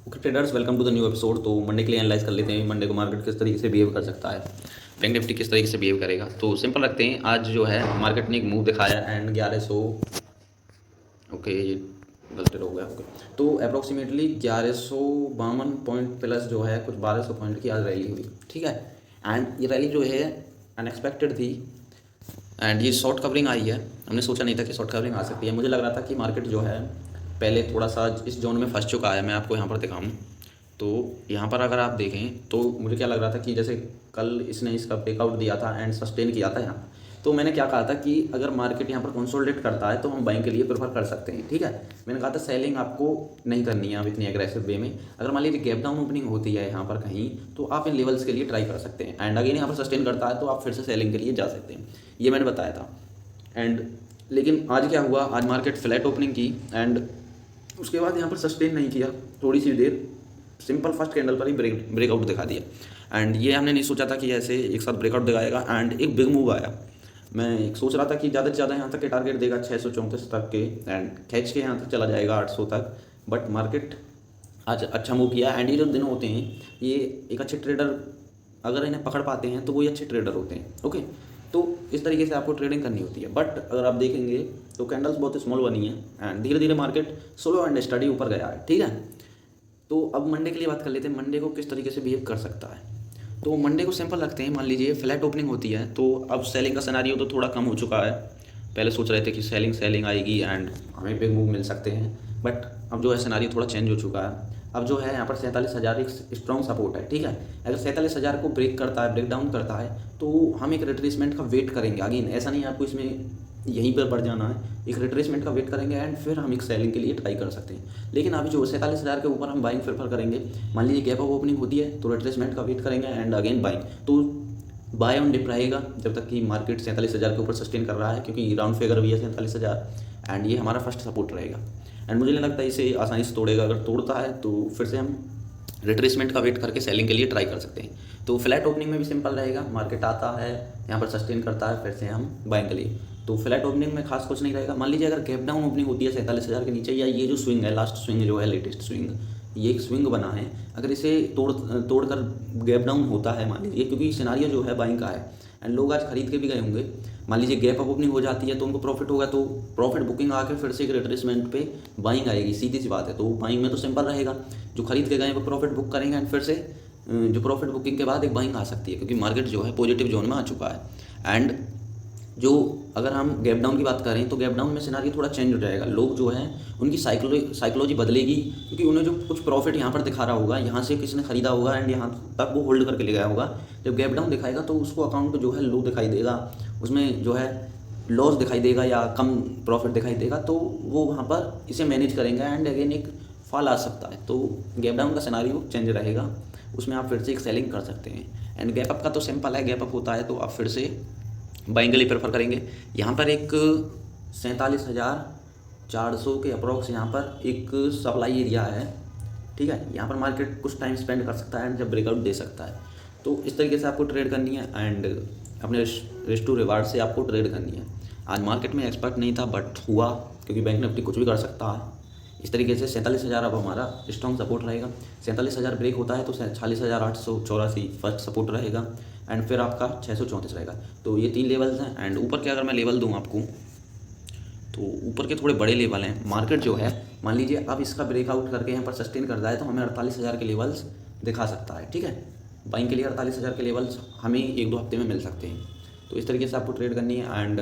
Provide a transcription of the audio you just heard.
Okay traders, welcome to the new episode. तो Monday के लिए एनालाइज कर लेते हैं मंडे को मार्केट किस तरीके से बिहेव कर सकता है, बैंक निफ्टी किस तरीके से बिहेव करेगा। तो सिंपल रखते हैं, आज जो है मार्केट ने एक मूव दिखाया एंड 1100, ओके ये गलती हो गया। ओके तो अप्रोक्सीमेटली 1152 पॉइंट प्लस जो है कुछ 1200 पॉइंट की आज रैली हुई, ठीक है। एंड ये रैली जो है अनएक्सपेक्टेड थी एंड ये शॉर्ट कवरिंग आई है। हमने सोचा नहीं था कि शॉर्ट कवरिंग आ सकती है। मुझे लग रहा था कि मार्केट जो है पहले थोड़ा सा इस जोन में फंस चुका है। मैं आपको यहाँ पर दिखाऊँ तो यहाँ पर अगर आप देखें तो मुझे क्या लग रहा था कि जैसे कल इसने इसका ब्रेकआउट दिया था एंड सस्टेन किया था यहाँ, तो मैंने क्या कहा था कि अगर मार्केट यहाँ पर कंसोलिडेट करता है तो हम बाइंग के लिए प्रेफर कर सकते हैं, ठीक है। मैंने कहा था सेलिंग आपको नहीं करनी है अब इतनी एग्रेसिव वे में। अगर मान लीजिए गैप डाउन ओपनिंग होती है यहाँ पर कहीं, तो आप इन लेवल्स के लिए ट्राई कर सकते हैं एंड अगेन यहाँ पर सस्टेन करता है तो आप फिर से सेलिंग के लिए जा सकते हैं, ये मैंने बताया था। एंड लेकिन आज क्या हुआ, आज मार्केट फ्लैट ओपनिंग की एंड उसके बाद यहाँ पर सस्टेन नहीं किया, थोड़ी सी देर सिंपल फर्स्ट कैंडल पर ही ब्रेकआउट दिखा दिया। एंड ये हमने नहीं सोचा था कि ऐसे एक साथ ब्रेकआउट दिखाएगा एंड एक बिग मूव आया। मैं सोच रहा था कि ज़्यादा से ज़्यादा यहाँ तक के टारगेट देगा 634 तक के एंड खींच के यहाँ तक चला जाएगा 800 तक, बट मार्केट आज अच्छा मूव किया। एंड ये जो दिन होते हैं ये एक अच्छे ट्रेडर अगर इन्हें पकड़ पाते हैं तो वो ही अच्छे ट्रेडर होते हैं, ओके। तो इस तरीके से आपको ट्रेडिंग करनी होती है। बट अगर आप देखेंगे तो कैंडल्स बहुत स्मॉल बनी है एंड धीरे धीरे मार्केट स्लो एंड स्टडी ऊपर गया है, ठीक है। तो अब मंडे के लिए बात कर लेते हैं, मंडे को किस तरीके से बिहेव कर सकता है। तो मंडे को सिंपल रखते हैं, मान लीजिए फ्लैट ओपनिंग होती है तो अब सेलिंग का सिनेरियो तो थोड़ा कम हो चुका है। पहले सोच रहे थे कि सेलिंग आएगी एंड हमें बिग मूव मिल सकते हैं, बट अब जो है सिनेरियो थोड़ा चेंज हो चुका है। अब जो है यहाँ पर 47,000 एक स्ट्रॉन्ग सपोर्ट है, ठीक है। अगर 47,000 को ब्रेक करता है, ब्रेक डाउन करता है, तो हम एक रिट्रेसमेंट का वेट करेंगे। अगेन ऐसा नहीं है आपको इसमें यहीं पर बढ़ जाना है, एक रिट्रेसमेंट का वेट करेंगे एंड फिर हम एक सेलिंग के लिए ट्राई कर सकते हैं। लेकिन अभी जो 47,000 के ऊपर हम बाइंग प्रेफर करेंगे। मान लीजिए गैप अप ओपनिंग होती है तो रिट्रेसमेंट का वेट करेंगे एंड अगेन बाइंग। तो बाय ऑन डिप रहेगा जब तक कि मार्केट 47,000 के ऊपर सस्टेन कर रहा है, क्योंकि राउंड फिगर भी है 47,000 एंड ये हमारा फर्स्ट सपोर्ट रहेगा। एंड मुझे नहीं लगता इसे आसानी से तोड़ेगा, अगर तोड़ता है तो फिर से हम रिट्रेसमेंट का वेट करके सेलिंग के लिए ट्राई कर सकते हैं। तो फ्लैट ओपनिंग में भी सिंपल रहेगा, मार्केट आता है यहाँ पर सस्टेन करता है फिर से हम बाइंग के लिए। तो फ्लैट ओपनिंग में खास कुछ नहीं रहेगा। मान लीजिए अगर गैप डाउन ओपनिंग होती है 47,000 के नीचे, या ये जो स्विंग है लास्ट स्विंग जो है लेटेस्ट स्विंग, ये एक स्विंग बना है, अगर इसे तोड़कर गैप डाउन होता है मान लीजिए, क्योंकि सिनारियो जो है बाइंग का है एंड लोग आज खरीद के भी गए होंगे। मान लीजिए गैप अप ओपनिंग हो जाती है तो उनको प्रॉफिट होगा, तो प्रॉफिट बुकिंग आके फिर से एक रिट्रेसमेंट पे बाइंग आएगी, सीधी सी बात है। तो बाइंग में तो सिंपल रहेगा, जो खरीद के गए वो प्रॉफिट बुक करेंगे एंड फिर से जो प्रॉफिट बुकिंग के बाद एक बाइंग आ सकती है, क्योंकि मार्केट जो है पॉजिटिव जोन में आ चुका है। एंड जो अगर हम गैप डाउन की बात करें तो गैप डाउन में सिनारियो थोड़ा चेंज हो जाएगा। लोग जो हैं उनकी साइकोलॉजी बदलेगी, क्योंकि उन्हें जो कुछ प्रॉफिट यहाँ पर दिखा रहा होगा, यहाँ से किसी ने खरीदा होगा एंड यहाँ तक वो होल्ड करके ले गया होगा, जब गैप डाउन दिखाएगा तो उसको अकाउंट जो है लो दिखाई देगा, उसमें जो है लॉस दिखाई देगा या कम प्रॉफिट दिखाई देगा, तो वो वहाँ पर इसे मैनेज करेंगे एंड अगेन एक फॉल आ सकता है। तो गैप डाउन का सिनारियो चेंज रहेगा, उसमें आप फिर से एक सेलिंग कर सकते हैं। एंड गैप अप का तो सिंपल है, गैप अप होता है तो आप फिर से बाइंग के लिए प्रेफर करेंगे। यहाँ पर एक 47,400 के अप्रॉक्स यहाँ पर एक सप्लाई एरिया है, ठीक है। यहाँ पर मार्केट कुछ टाइम स्पेंड कर सकता है एंड जब ब्रेकआउट दे सकता है। तो इस तरीके से आपको ट्रेड करनी है एंड अपने रिस्क टू रिवार्ड से आपको ट्रेड करनी है। आज मार्केट में एक्सपर्ट नहीं था बट हुआ, क्योंकि बैंक निफ्टी कुछ भी कर सकता है। इस तरीके से 47,000 अब हमारा स्ट्रॉन्ग सपोर्ट रहेगा। 47,000 ब्रेक होता है तो 46,884 फर्स्ट सपोर्ट रहेगा एंड फिर आपका 634 रहेगा। तो ये 3 लेवल्स हैं। एंड ऊपर के अगर मैं लेवल दूँ आपको, तो ऊपर के थोड़े बड़े लेवल हैं। मार्केट जो है मान लीजिए अब इसका ब्रेकआउट करके यहाँ पर सस्टेन करता है तो हमें 48,000 के लेवल्स दिखा सकता है, ठीक है। बाइंग के लिए 48,000 के लेवल्स हमें 1-2 हफ्ते में मिल सकते हैं। तो इस तरीके से आपको ट्रेड करनी है एंड